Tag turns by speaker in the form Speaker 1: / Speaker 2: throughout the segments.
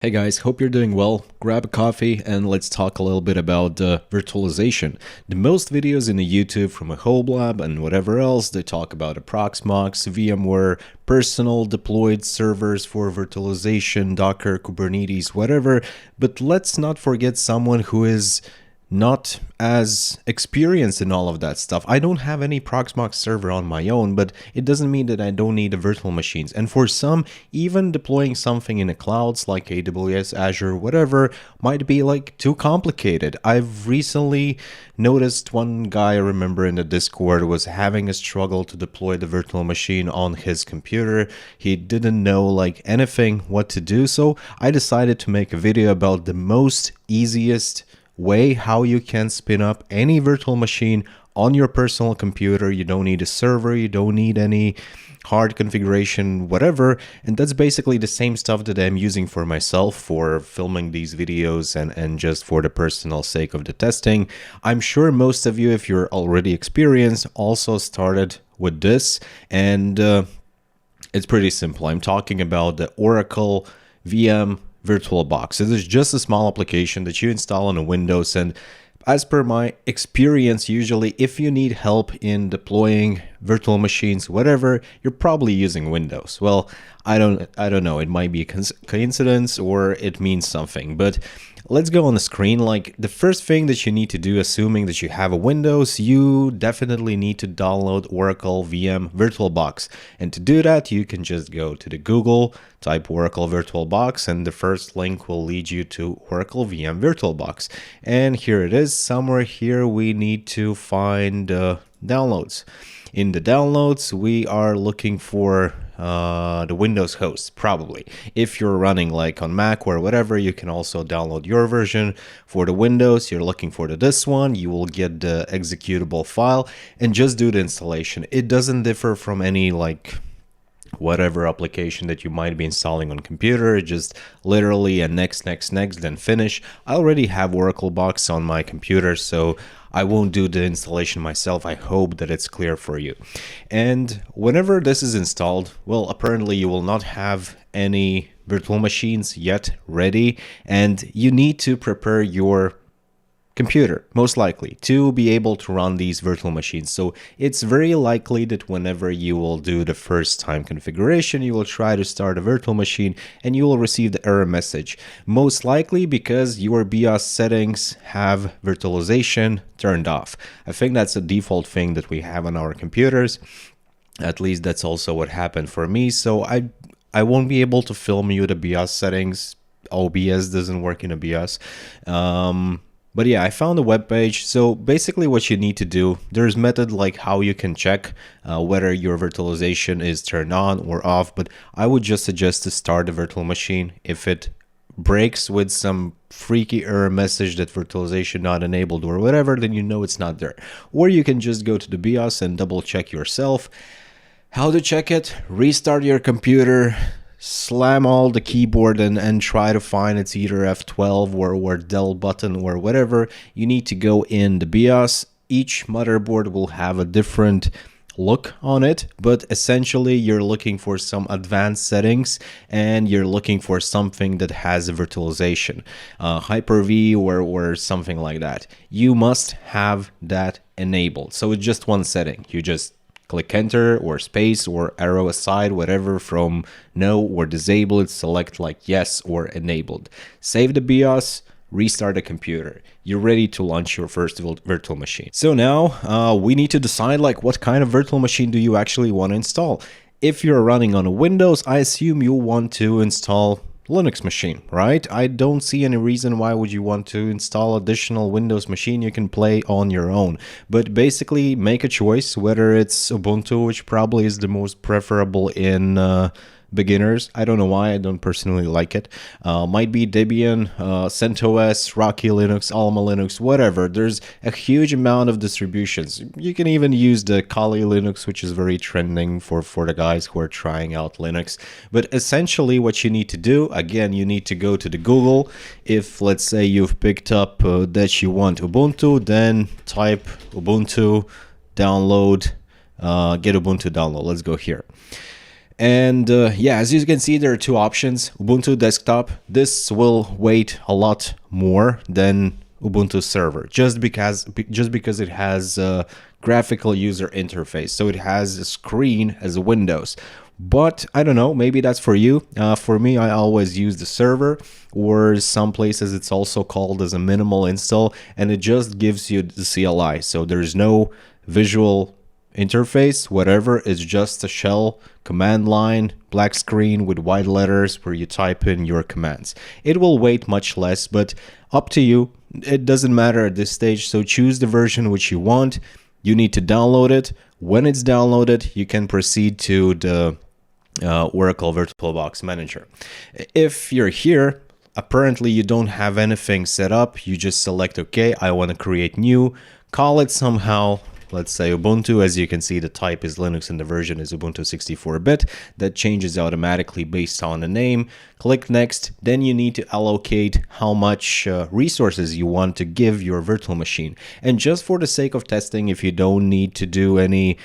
Speaker 1: Hey guys, hope you're doing well. Grab a coffee and let's talk a little bit about virtualization. The most videos in the YouTube from a whole lab and whatever else, they talk about Proxmox, VMware, personal deployed servers for virtualization, Docker, Kubernetes, whatever. But let's not forget someone who is not as experienced in all of that stuff. I don't have any Proxmox server on my own, but it doesn't mean that I don't need a virtual machines. And for some, even deploying something in the clouds like AWS, Azure, whatever, might be like too complicated. I've recently noticed one guy I remember in the Discord was having a struggle to deploy the virtual machine on his computer. He didn't know like anything what to do, so I decided to make a video about the most easiest way how you can spin up any virtual machine on your personal computer. You don't need a server, you don't need any hard configuration, whatever. And that's basically the same stuff that I'm using for myself for filming these videos and just for the personal sake of the testing. I'm sure most of you, if you're already experienced, also started with this, and it's pretty simple. I'm talking about the Oracle VM Virtualbox. It is just a small application that you install on a Windows, and as per my experience, usually if you need help in deploying virtual machines, whatever, you're probably using Windows. Well, I don't know, it might be a coincidence or it means something, but let's go on the screen. Like, the first thing that you need to do, assuming that you have a Windows, you definitely need to download Oracle VM VirtualBox. And to do that, you can just go to the Google, type Oracle VirtualBox, and the first link will lead you to Oracle VM VirtualBox. And here it is. Somewhere here we need to find downloads. In the downloads, we are looking for the Windows host, probably. If you're running like on Mac or whatever, you can also download your version. For the Windows, you're looking for this one. You will get the executable file and just do the installation. It doesn't differ from any like whatever application that you might be installing on computer. Just literally a next, then finish. I already have Oracle Box on my computer, so I won't do the installation myself. I hope that it's clear for you. And whenever this is installed, well, apparently you will not have any virtual machines yet ready, and you need to prepare your computer, most likely, to be able to run these virtual machines. So it's very likely that whenever you will do the first time configuration, you will try to start a virtual machine and you will receive the error message. Most likely because your BIOS settings have virtualization turned off. I think that's a default thing that we have on our computers. At least that's also what happened for me. So I won't be able to film you the BIOS settings. OBS doesn't work in a BIOS. But yeah, I found a web page. So basically what you need to do, there's method like how you can check whether your virtualization is turned on or off. But I would just suggest to start a virtual machine. If it breaks with some freaky error message that virtualization not enabled or whatever, then you know it's not there. Or you can just go to the BIOS and double check yourself. How to check it? Restart your computer, slam all the keyboard and try to find it's either F12 or Del button or whatever. You need to go in the BIOS. Each motherboard will have a different look on it, but essentially you're looking for some advanced settings and you're looking for something that has a virtualization, Hyper-V or something like that. You must have that enabled. So it's just one setting. You just click enter or space or arrow aside, whatever, from no or disable it, select like yes or enabled. Save the BIOS, restart the computer. You're ready to launch your first virtual machine. So now we need to decide like what kind of virtual machine do you actually want to install. If you're running on a Windows, I assume you want to install Linux machine, right? I don't see any reason why would you want to install additional Windows machine you can play on your own. But basically make a choice, whether it's Ubuntu, which probably is the most preferable in beginners. I don't know why, I don't personally like it. Might be Debian, CentOS, Rocky Linux, Alma Linux, whatever. There's a huge amount of distributions. You can even use the Kali Linux, which is very trending for the guys who are trying out Linux. But essentially what you need to do, again, you need to go to the Google. If let's say you've picked up that you want Ubuntu, then type Ubuntu, download, get Ubuntu download. Let's go here. And yeah, as you can see, there are two options. Ubuntu desktop. This will weight a lot more than Ubuntu server, just because it has a graphical user interface. So it has a screen as a Windows. But I don't know, maybe that's for you. For me, I always use the server, or some places it's also called as a minimal install, and it just gives you the CLI. So there's no visual interface, whatever. It's just a shell command line, black screen with white letters where you type in your commands. It will weight much less, but up to you. It doesn't matter at this stage. So choose the version which you want. You need to download it. When it's downloaded, you can proceed to the Oracle Virtualbox Manager. If you're here, apparently you don't have anything set up. You just select, okay, I want to create new, call it somehow. Let's say Ubuntu. As you can see, the type is Linux and the version is Ubuntu 64-bit. That changes automatically based on the name. Click next. Then you need to allocate how much resources you want to give your virtual machine. And just for the sake of testing, if you don't need to do any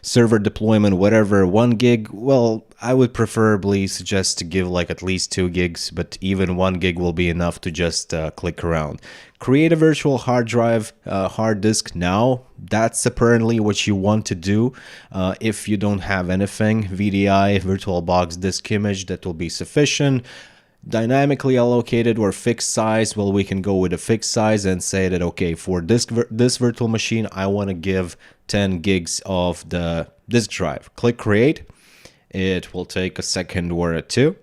Speaker 1: server deployment, whatever, 1 gig, well, I would preferably suggest to give like at least 2 gigs, but even 1 gig will be enough to just click around. Create a virtual hard drive, hard disk now. That's apparently what you want to do. If you don't have anything, VDI, VirtualBox disk image, that will be sufficient. Dynamically allocated or fixed size, well, we can go with a fixed size and say that, okay, for this virtual machine, I want to give 10 gigs of the disk drive. Click create. It will take a second or two,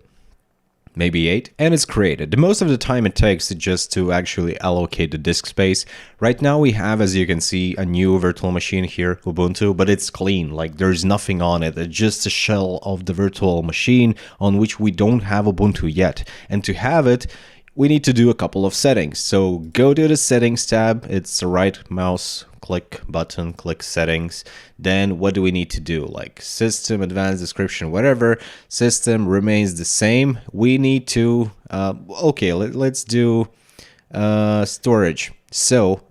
Speaker 1: maybe 8, and it's created. Most of the time it takes just to actually allocate the disk space. Right now we have, as you can see, a new virtual machine here, Ubuntu, but it's clean, like there's nothing on it. It's just a shell of the virtual machine on which we don't have Ubuntu yet. And to have it, we need to do a couple of settings. So go to the settings tab. It's the right mouse click button, click settings. Then what do we need to do? Like system, advanced description, whatever. System remains the same. We need to, okay, let's do storage. So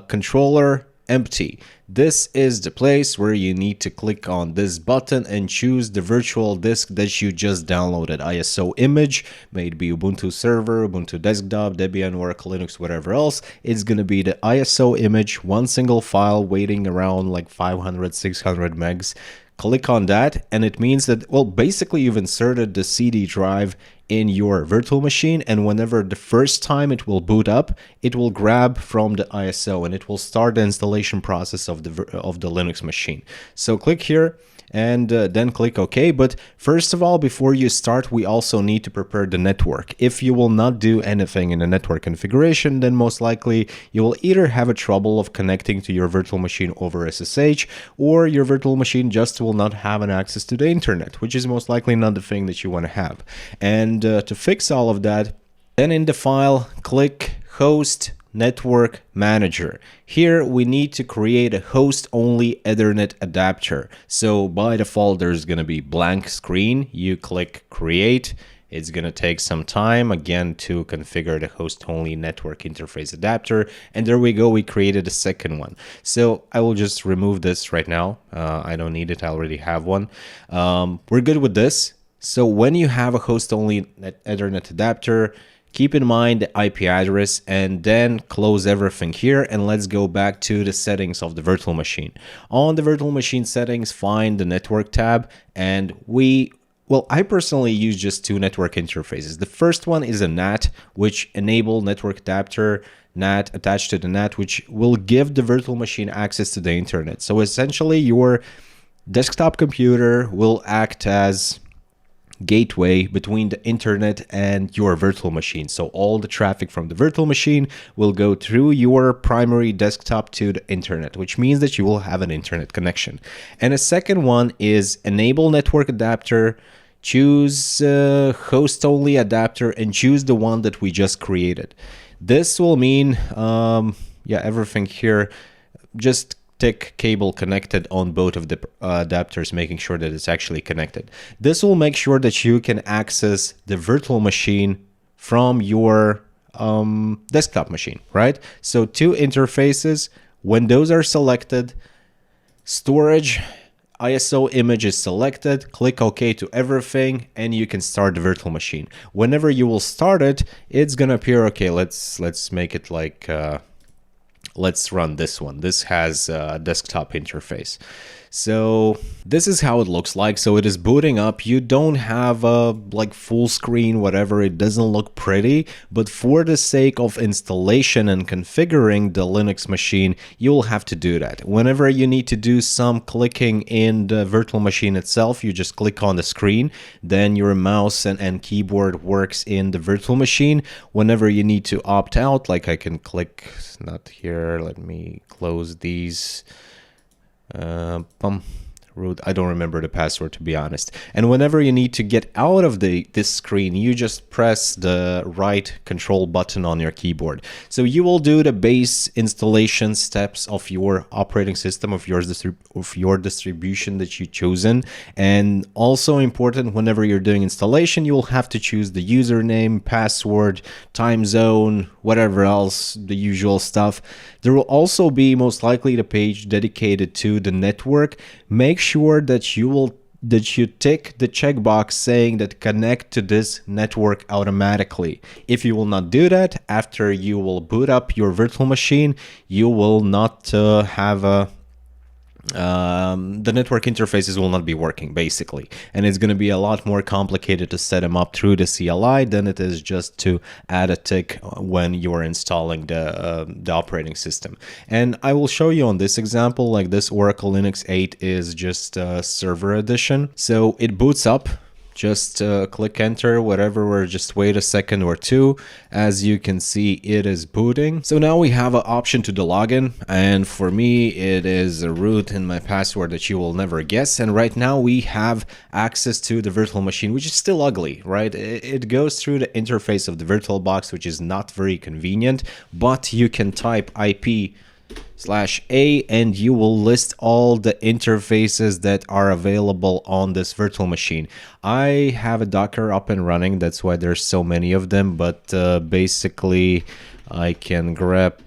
Speaker 1: controller empty. This is the place where you need to click on this button and choose the virtual disk that you just downloaded. ISO image, may it be Ubuntu server, Ubuntu desktop, Debian, Oracle Linux, whatever else. It's going to be the ISO image, one single file weighing around like 500, 600 megs. Click on that, and it means that, well, basically you've inserted the CD drive in your virtual machine, and whenever the first time it will boot up, it will grab from the ISO and it will start the installation process of the Linux machine. So click here and then click OK. But first of all, before you start, we also need to prepare the network. If you will not do anything in the network configuration, then most likely you will either have a trouble of connecting to your virtual machine over SSH, or your virtual machine just will not have an access to the internet, which is most likely not the thing that you want to have. And to fix all of that, then in the file, click Host Network Manager. Here we need to create a host-only Ethernet adapter. So by default, there's going to be blank screen. You click Create. It's going to take some time, again, to configure the host-only network interface adapter. And there we go. We created a second one. So I will just remove this right now. I don't need it. I already have one. We're good with this. So when you have a host-only Ethernet adapter, keep in mind the IP address and then close everything here, and let's go back to the settings of the virtual machine. On the virtual machine settings, find the network tab, and I personally use just 2 network interfaces. The first one is a NAT, which enable network adapter NAT attached to the NAT, which will give the virtual machine access to the internet. So essentially your desktop computer will act as gateway between the internet and your virtual machine. So all the traffic from the virtual machine will go through your primary desktop to the internet, which means that you will have an internet connection. And a second one is enable network adapter, choose host only adapter, and choose the one that we just created. This will mean everything here, just tick cable connected on both of the adapters, making sure that it's actually connected. This will make sure that you can access the virtual machine from your desktop machine, right? So 2 interfaces, when those are selected, storage, ISO image is selected, click OK to everything, and you can start the virtual machine. Whenever you will start it, it's gonna appear, okay, let's make it like, let's run this one. This has a desktop interface. So this is how it looks like. So it is booting up. You don't have a like full screen, whatever. It doesn't look pretty, but for the sake of installation and configuring the Linux machine, you'll have to do that. Whenever you need to do some clicking in the virtual machine itself, you just click on the screen, then your mouse and keyboard works in the virtual machine. Whenever you need to opt out, like I can click, not here, let me close these. Root. I don't remember the password, to be honest. And whenever you need to get out of this screen, you just press the right control button on your keyboard. So you will do the base installation steps of your operating system, of your distribution that you've chosen. And also important, whenever you're doing installation, you will have to choose the username, password, time zone, whatever else, the usual stuff. There will also be most likely the page dedicated to the network. Make sure that you tick the checkbox saying that connect to this network automatically. If you will not do that, after you will boot up your virtual machine, you will not have a the network interfaces will not be working, basically, and it's going to be a lot more complicated to set them up through the CLI than it is just to add a tick when you're installing the operating system. And I will show you on this example, like this Oracle Linux 8 is just server edition, so it boots up. Just click enter, whatever, or just wait a second or two. As you can see, it is booting. So now we have an option to the login, and for me, it is a root and my password that you will never guess. And right now we have access to the virtual machine, which is still ugly, right? It goes through the interface of the VirtualBox, which is not very convenient, but you can type IP/A and you will list all the interfaces that are available on this virtual machine. I have a Docker up and running, that's why there's so many of them, but basically I can grab,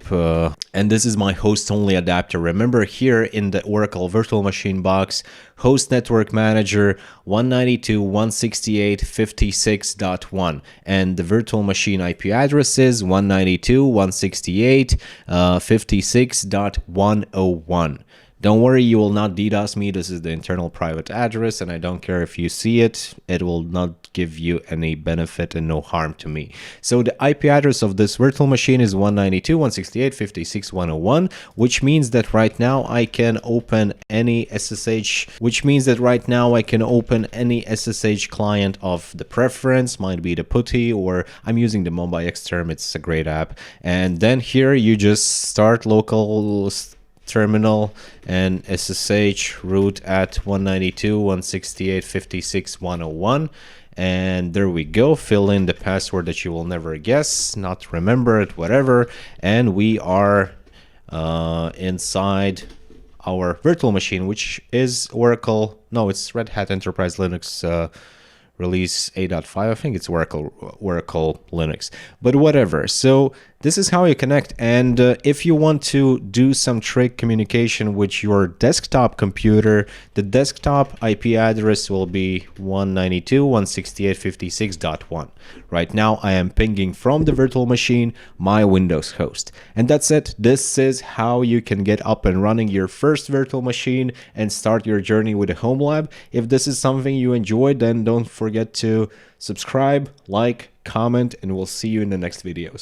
Speaker 1: and this is my host only adapter. Remember, here in the Oracle Virtual Machine box, host network manager 192.168.56.1, and the virtual machine IP address is 192.168.56.101. Don't worry, you will not DDoS me. This is the internal private address, and I don't care if you see it. It will not give you any benefit and no harm to me. So the IP address of this virtual machine is 192.168.56.101, which means that right now I can open any SSH, client of the preference, might be the PuTTY, or I'm using the MobiXterm. It's a great app. And then here you just start local terminal and SSH root at 192.168.56.101, and there we go. Fill in the password that you will never guess, not remember it, whatever, and we are inside our virtual machine, which is Oracle, no, it's Red Hat Enterprise Linux release 8.5. I think it's Oracle Linux, but whatever. So this is how you connect. And if you want to do some trick communication with your desktop computer, the desktop IP address will be 192.168.56.1. Right now I am pinging from the virtual machine my Windows host. And that's it. This is how you can get up and running your first virtual machine and start your journey with a home lab. If this is something you enjoyed, then don't forget to subscribe, like, comment, and we'll see you in the next videos.